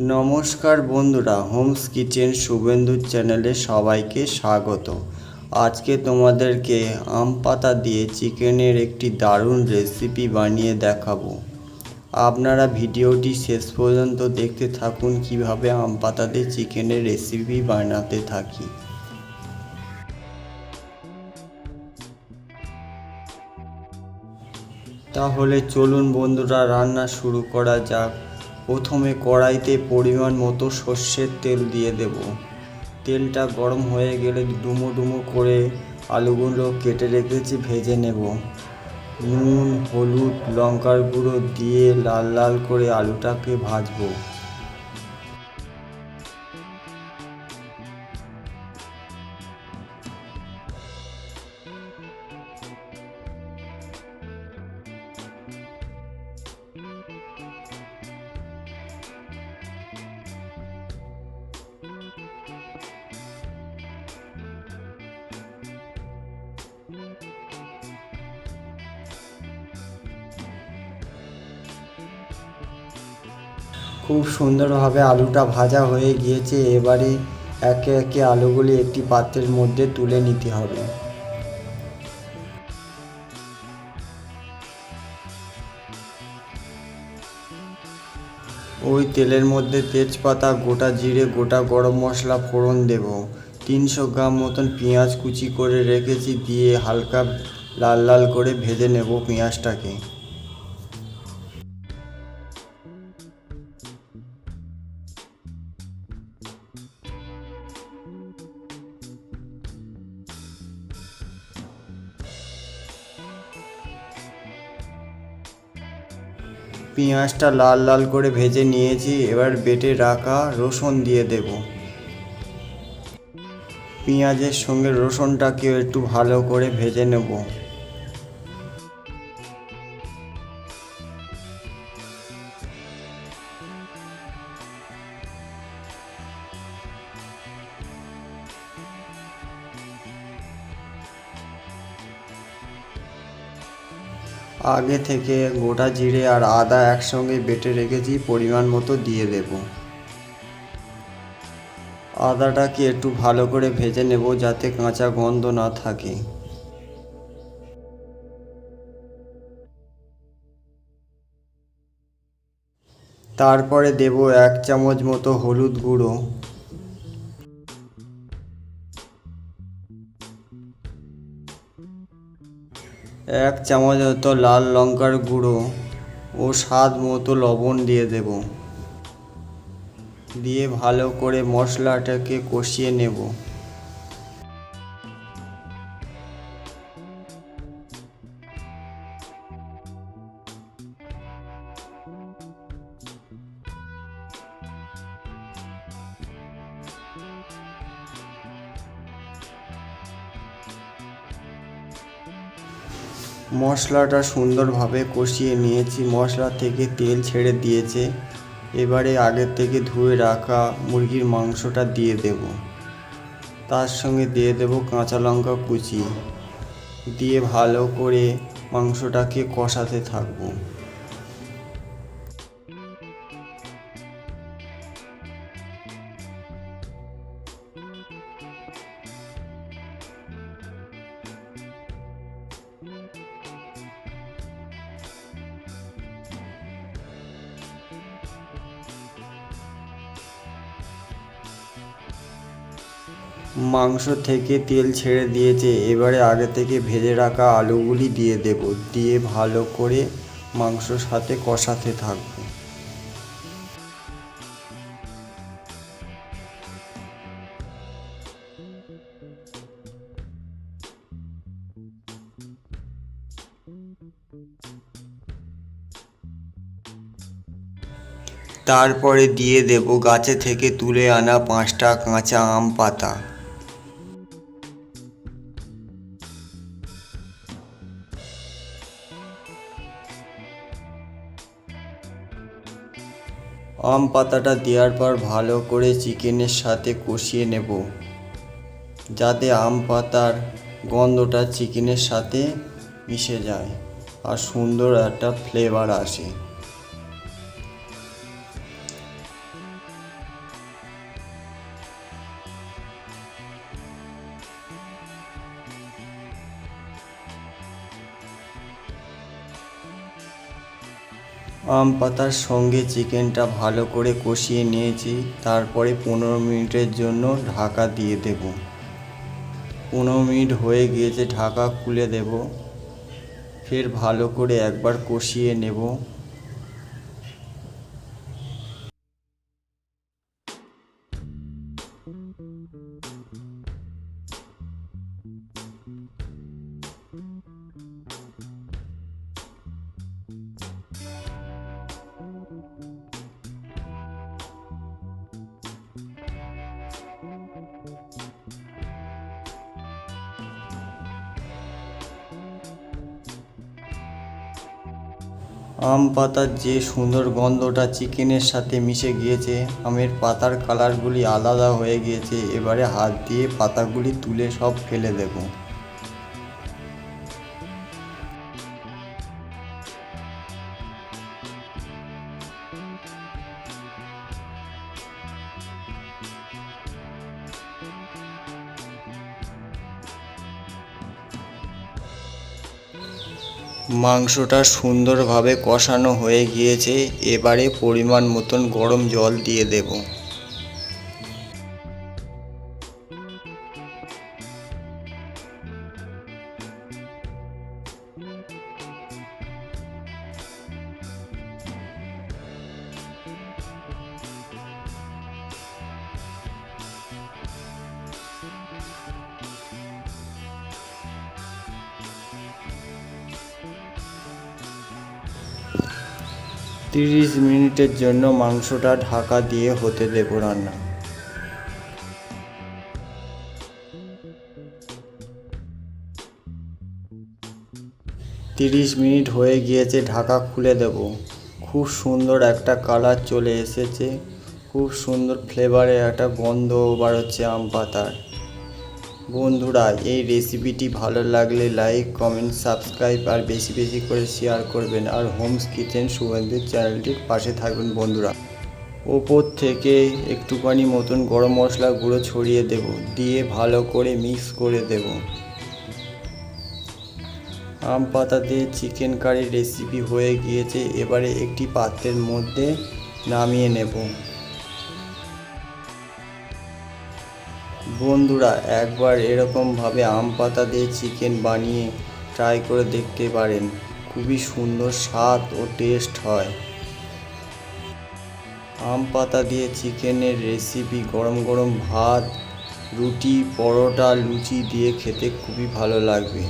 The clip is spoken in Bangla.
নমস্কার বন্ধুরা, হোমস কিচেন শুভেন্দুর চ্যানেলে সবাইকে স্বাগত। আজকে তোমাদেরকে আম পাতা দিয়ে চিকেনের একটি দারুণ রেসিপি বানিয়ে দেখাবো। আপনারা ভিডিওটি শেষ পর্যন্ত দেখতে থাকুন কিভাবে আম পাতা দিয়ে চিকেনের রেসিপি বানাতে থাকি। তাহলে চলুন বন্ধুরা, রান্না শুরু করা যাক। প্রথমে কড়াইতে পরিমাণ মতো সর্ষের তেল দিয়ে দেব। তেলটা গরম হয়ে গেলে ডুমো ডুমো করে আলুগুলো কেটে রেখেছি ভেজে নেব। নুন, হলুদ, লঙ্কার গুঁড়ো দিয়ে লাল লাল করে আলুটাকে ভাজবো। খুব সুন্দরভাবে আলুটা ভাজা হয়ে গিয়েছে। এবারে একে একে আলুগুলি একটি পাত্রের মধ্যে তুলে নিতে হবে। ওই তেলের মধ্যে তেজপাতা, গোটা জিরে, গোটা গরম মশলা ফোড়ন দেব। 300 গ্রাম মতন পেঁয়াজ কুচি করে রেখেছি, দিয়ে হালকা লাল লাল করে ভেজে নেব পেঁয়াজটাকে। পেঁয়াজটা লাল লাল করে ভেজে নিয়েছি। এবার বেটে রাখা রসুন দিয়ে দেব। পেঁয়াজের সঙ্গে রসুনটাকেও একটু ভালো করে ভেজে নেব। আগে থেকে গোটা জিরে আর আদা একসঙ্গে বেটে রেখেছি, পরিমাণ মতো দিয়ে দেব। আদাটাকে একটু ভালো করে ভেজে নেব যাতে কাঁচা গন্ধ না থাকে। তারপরে দেব 1 চামচ মতো হলুদ গুঁড়ো, 1 চামচ মতো লাল লঙ্কার গুঁড়ো ও স্বাদ মতো লবণ দিয়ে দেব। দিয়ে ভালো করে মশলাটাকে কষিয়ে নেব। মশলাটা সুন্দরভাবে কষিয়ে নিয়েছি, মশলা থেকে তেল ছেড়ে দিয়েছে। এবারে আগের থেকে ধুয়ে রাখা মুরগির মাংসটা দিয়ে দেব। তার সঙ্গে দিয়ে দেব কাঁচা লঙ্কা কুচি, দিয়ে ভালো করে মাংসটাকে কষাতে থাকবো। মাংস থেকে তেল ছেড়ে দিয়েছে। এবারে আগে থেকে ভেজে রাখা আলুগুলি দিয়ে দেব, দিয়ে ভালো করে মাংসর সাথে কষাতে থাকবো। তারপরে দিয়ে দেব গাছে থেকে তুলে আনা 5টা কাঁচা আম পাতা। আম পাতাটা দেওয়ার পর ভালো করে চিকেনের সাথে কষিয়ে নেব, যাতে আম পাতার গন্ধটা চিকেনের সাথে মিশে যায় আর সুন্দর একটা ফ্লেভার আসে। আম পাতার সঙ্গে চিকেনটা ভালো করে কষিয়ে নিয়েছি। তারপরে 15 মিনিটের জন্য ঢাকা দিয়ে দেব। 15 মিনিট হয়ে গিয়েছে, ঢাকা খুলে দেব। ফের ভালো করে একবার কষিয়ে নেব। আম পাতার যে সুন্দর গন্ধটা চিকেনের সাথে মিশে গিয়েছে, আমের পাতার কালারগুলি আলাদা হয়ে গিয়েছে। এবারে হাত দিয়ে পাতাগুলি তুলে সব ফেলে দেব। মাংসটা সুন্দরভাবে কষানো হয়ে গিয়েছে। এবারে পরিমাণ মতন গরম জল দিয়ে দেব। 30 মিনিটের জন্য মাংসটা ঢাকা দিয়ে হতে দেব রান্না। 30 মিনিট হয়ে গিয়েছে, ঢাকা খুলে দেব। খুব সুন্দর একটা কালার চলে এসেছে, খুব সুন্দর ফ্লেভারের একটা গন্ধ বার হচ্ছে আম পাতার। বন্ধুরা, এই রেসিপিটি ভালো লাগলে লাইক, কমেন্ট, সাবস্ক্রাইব আর বেশি বেশি করে শেয়ার করবেন। আর হোমস কিচেন সুগন্ধির চ্যানেলটির পাশে থাকবেন বন্ধুরা। ওপর থেকে একটুখানি মতন গরম মশলা গুঁড়ো ছড়িয়ে দেব, দিয়ে ভালো করে মিক্স করে দেব। আম পাতা দিয়ে চিকেন কারি রেসিপি হয়ে গিয়েছে। এবারে একটি পাত্রের মধ্যে নামিয়ে নেব। বন্ধুরা, একবার এরকমভাবে আম পাতা দিয়ে চিকেন বানিয়ে ট্রাই করে দেখতে পারেন। খুবই সুন্দর স্বাদ ও টেস্ট হয়। আম পাতা দিয়ে চিকেনের রেসিপি গরম গরম ভাত, রুটি, পরোটা, লুচি দিয়ে খেতে খুবই ভালো লাগবে।